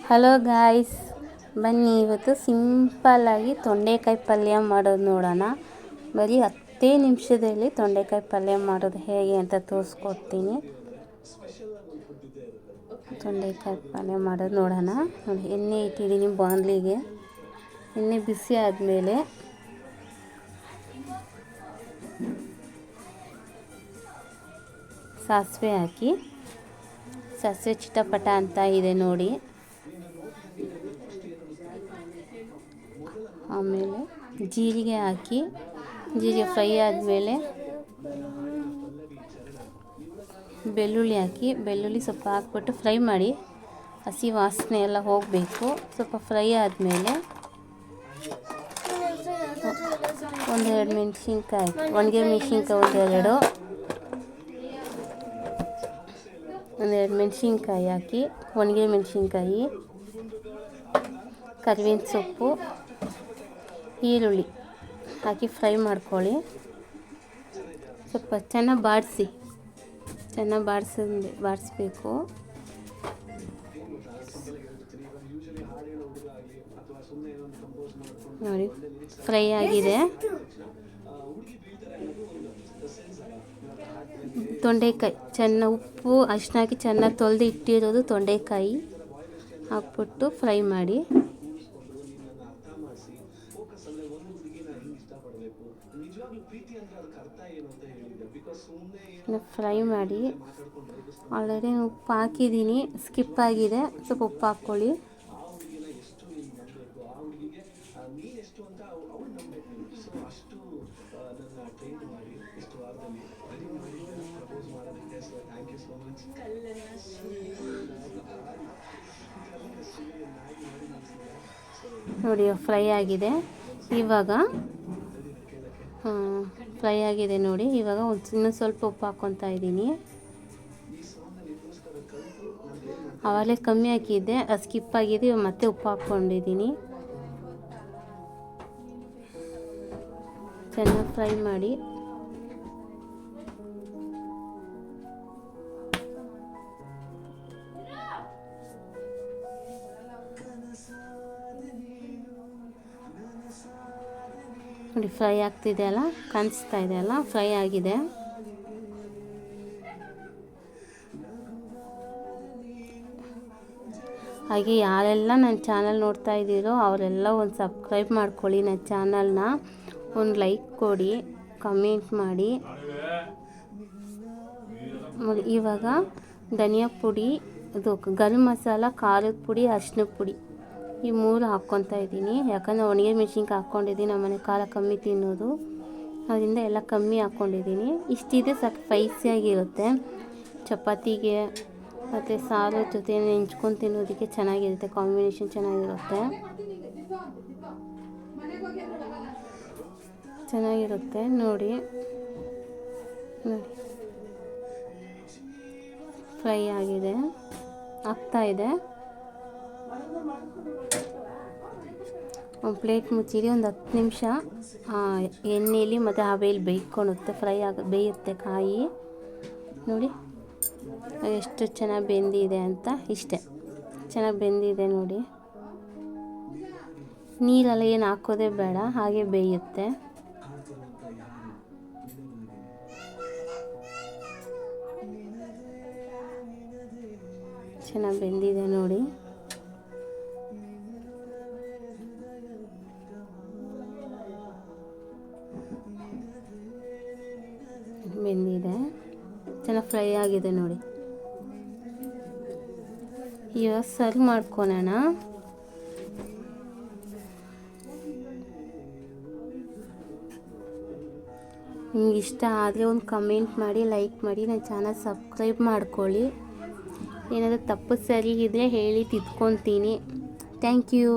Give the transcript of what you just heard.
Hello guys, ಬನ್ನಿ ಇವತ್ತು ಸಿಂಪಲ್ಲಾಗಿ ತೊಂಡೆಕಾಯಿ ಪಲ್ಯ ಮಾಡೋದು ನೋಡೋಣ. ಬರೀ 10 ನಿಮಿಷದಲ್ಲಿ ತೊಂಡೆಕಾಯಿ ಪಲ್ಯ ಮಾಡೋದು ಹೇಗೆ ಅಂತ ತೋರಿಸ್ಕೊಡ್ತೀನಿ. ತೊಂಡೆಕಾಯಿ ಪಲ್ಯ ಮಾಡೋದು ನೋಡೋಣ. ನೋಡಿ, ಎಣ್ಣೆ ಇಟ್ಟಿದ್ದೀನಿ ಬಾಣಲಿಗೆ. ಎಣ್ಣೆ ಬಿಸಿ ಆದಮೇಲೆ ಸಾಸಿವೆ ಹಾಕಿ. ಸಾಸಿವೆ ಚಿಟಪಟ ಅಂತ ಇದೆ ನೋಡಿ. ಆಮೇಲೆ ಜೀರಿಗೆ ಹಾಕಿ, ಜೀರಿಗೆ ಫ್ರೈ ಆದಮೇಲೆ ಬೆಳ್ಳುಳ್ಳಿ ಹಾಕಿ. ಬೆಳ್ಳುಳ್ಳಿ ಸ್ವಲ್ಪ ಹಾಕ್ಬಿಟ್ಟು ಫ್ರೈ ಮಾಡಿ, ಹಸಿ ವಾಸನೆ ಎಲ್ಲ ಹೋಗಬೇಕು. ಸ್ವಲ್ಪ ಫ್ರೈ ಆದಮೇಲೆ ಒಂದೆರಡು ಮೆಣಸಿನ್ಕಾಯಿ, ಒಣಗಿದ ಮೆಣಸಿನ್ಕಾಯಿ ಒಂದೆರಡು ಮೆಣಸಿನ್ಕಾಯಿ ಹಾಕಿ, ಒಣಗಿದ ಮೆಣಸಿನ್ಕಾಯಿ, ಕರಿಬೇವಿನ ಸೊಪ್ಪು, ಈರುಳ್ಳಿ ಹಾಕಿ ಫ್ರೈ ಮಾಡ್ಕೊಳ್ಳಿ. ಸ್ವಲ್ಪ ಚೆನ್ನಾಗಿ ಬಾಡಿಸ್ಬೇಕು. ನೋಡಿ, ಫ್ರೈ ಆಗಿದೆ. ತೊಂಡೆಕಾಯಿ ಚೆನ್ನಾಗಿ ಉಪ್ಪು ಅರಿಶಿನ ಹಾಕಿ ಚೆನ್ನಾಗಿ ತೊಳೆದು ಇಟ್ಟಿರೋದು ತೊಂಡೆಕಾಯಿ ಹಾಕ್ಬಿಟ್ಟು ಫ್ರೈ ಮಾಡಿ. ಫ್ರೈ ಮಾಡಿ. ಆಲ್ರೆಡಿ ಉಪ್ಪು ಹಾಕಿದ್ದೀನಿ, ಸ್ಕಿಪ್ ಆಗಿದೆ, ಸ್ವಲ್ಪ ಉಪ್ಪು ಹಾಕ್ಕೊಳ್ಳಿ. ನೋಡಿ, ಫ್ರೈ ಆಗಿದೆ. ಇವಾಗ ನೋಡಿ, ಇವಾಗ ಇನ್ನೂ ಸ್ವಲ್ಪ ಉಪ್ಪು ಹಾಕ್ಕೊತಾ ಇದ್ದೀನಿ. ಆವಾಗಲೇ ಕಮ್ಮಿ ಹಾಕಿದ್ದೆ, ಅದು ಸ್ಕಿಪ್ ಆಗಿದೆ. ಇವಾಗ ಮತ್ತೆ ಉಪ್ಪು ಹಾಕ್ಕೊಂಡಿದ್ದೀನಿ. ಚೆನ್ನಾಗಿ ಫ್ರೈ ಮಾಡಿ. ನೋಡಿ, ಫ್ರೈ ಆಗ್ತಿದೆ ಅಲ್ಲ, ಕಾಣಿಸ್ತಾ ಇದೆ ಅಲ್ಲ, ಫ್ರೈ ಆಗಿದೆ. ಹಾಗೆ ಯಾರೆಲ್ಲ ನನ್ನ ಚಾನಲ್ ನೋಡ್ತಾ ಇದ್ದೀರೋ ಅವರೆಲ್ಲ ಒಂದು ಸಬ್ಸ್ಕ್ರೈಬ್ ಮಾಡ್ಕೊಳ್ಳಿ. ನನ್ನ ಚಾನಲ್ನ ಒಂದು ಲೈಕ್ ಕೊಡಿ, ಕಮೆಂಟ್ ಮಾಡಿ. ಇವಾಗ ಧನಿಯಾ ಪುಡಿ, ಅದು ಗರಂ ಮಸಾಲ, ಖಾರದ ಪುಡಿ, ಅರಿಶಿನದ ಪುಡಿ, ಈ 3 ಹಾಕ್ಕೊತಾ ಇದ್ದೀನಿ. ಯಾಕಂದರೆ ಒಣಗಿದ ಮೆಣಸಿನ್ಕಾಯಿ ಹಾಕ್ಕೊಂಡಿದ್ದೀನಿ. ನಮ್ಮನೆ ಖಾರ ಕಮ್ಮಿ ತಿನ್ನೋದು, ಅದರಿಂದ ಎಲ್ಲ ಕಮ್ಮಿ ಹಾಕ್ಕೊಂಡಿದ್ದೀನಿ. ಇಷ್ಟಿದೆ ಸಾಕು, ಸ್ಪೈಸಿಯಾಗಿರುತ್ತೆ. ಚಪಾತಿಗೆ ಮತ್ತು ಸಾರು ಜೊತೆ ನೆಂಚ್ಕೊಂಡು ತಿನ್ನೋದಕ್ಕೆ ಚೆನ್ನಾಗಿರುತ್ತೆ. ಕಾಂಬಿನೇಷನ್ ಚೆನ್ನಾಗಿರುತ್ತೆ. ನೋಡಿ, ಫ್ರೈ ಆಗಿದೆ, ಆಗ್ತಾಯಿದೆ. ಒಂದು ಪ್ಲೇಟ್ ಮುಚ್ಚಿರಿ. ಒಂದು 10 ನಿಮಿಷ ಎಣ್ಣೆಯಲ್ಲಿ ಮತ್ತು ಹಬೆಯಲ್ಲಿ ಬೇಯ್ಕೊಳುತ್ತೆ, ಬೇಯುತ್ತೆ ಕಾಯಿ. ನೋಡಿ ಎಷ್ಟು ಚೆನ್ನಾಗಿ ಬೆಂದಿದೆ ಅಂತ. ಇಷ್ಟೇ, ಚೆನ್ನಾಗಿ ಬೆಂದಿದೆ ನೋಡಿ. ನೀರೆಲ್ಲ ಏನು ಹಾಕೋದೇ ಬೇಡ, ಹಾಗೆ ಬೇಯುತ್ತೆ. ಚೆನ್ನಾಗಿ ಬೆಂದಿದೆ ನೋಡಿ. ಬೆಂದಿದೆ, ಚೆನ್ನಾಗಿ ಫ್ರೈ ಆಗಿದೆ ನೋಡಿ. ಇವಾಗ ಸರ್ವ್ ಮಾಡ್ಕೊಳ್ಳೋಣ. ನಿಮ್ಗೆ ಇಷ್ಟ ಆದರೆ ಒಂದು ಕಮೆಂಟ್ ಮಾಡಿ, ಲೈಕ್ ಮಾಡಿ, ನನ್ನ ಚಾನಲ್ ಸಬ್ಸ್ಕ್ರೈಬ್ ಮಾಡ್ಕೊಳ್ಳಿ. ಏನಾದರೂ ತಪ್ಪು ಸರಿ ಇದ್ದರೆ ಹೇಳಿ, ತಿದ್ಕೊತೀನಿ. Thank you.